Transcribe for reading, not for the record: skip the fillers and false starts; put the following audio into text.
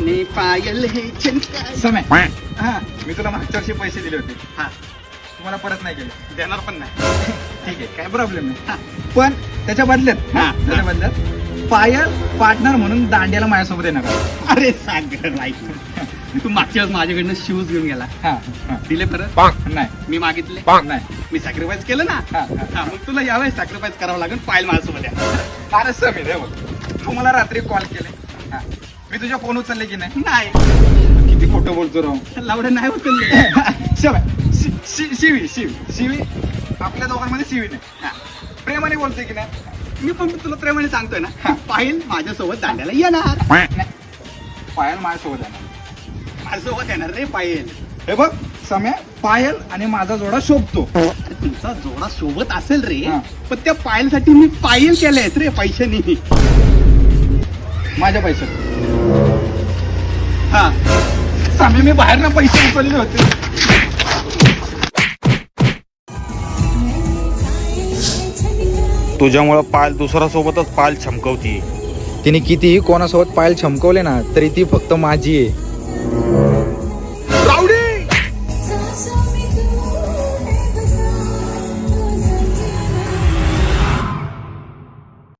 मैंने पायल है चमकाई. समय हा मी तुला मागच्या वर्षी पैसे दिले होते, हा तुम्हाला परत नाही केले. देणार पण नाही. ठीक आहे, काय प्रॉब्लेम नाही. हा. पण त्याच्या बदल्यात हा. त्याच्या बदल्यात पायल पार्टनर म्हणून दांड्याला माझ्यासोबत येणार आहे. अरे सागर ऐक, तू मागच्या वेळेस माझ्याकडनं शूज घेऊन गेला, हा हा. दिले परत? नाही मी मागितले, नाही. मी सॅक्रिफाईस केलं ना. हा, हा. हा, मग तुला यावेळेस सॅक्रिफाईस करावं लागेल. पायल माझ्यासोबत या. अरे समीर हे बघ, तू मला रात्री कॉल केले, हा. मी तुझ्या फोन उचलले की नाही? नाही, किती खोटं बोलतो राव. लावडं नाही उचलले. शिवी आपल्या दोघांमध्ये शिवी नाही. हा. प्रेमाने बोलते की नाही? मी पण तुला प्रेमाने सांगतोय ना, हा. पायल माझ्यासोबत दांड्याला येणार. नाही. पायल माझ्यासोबत आहे. माझ्यासोबत येणार रे पायल. हे बघ सम्या, पायल आणि माझा जोडा शोभतो. अरे तुमचा जोडा सोबत असेल रे, हा. पण त्या पायलसाठी मी पायल केलेत रे पैशानी. माझ्या पैशात हा सम्या, मी बाहेरनं पैसे उचलले होते. तुझ्यामुळं पायल दुसऱ्या सोबतच पायल छमकवती. तिने कितीही कोणासोबत पायल छमकवले ना तरी ती फक्त माझी आहे.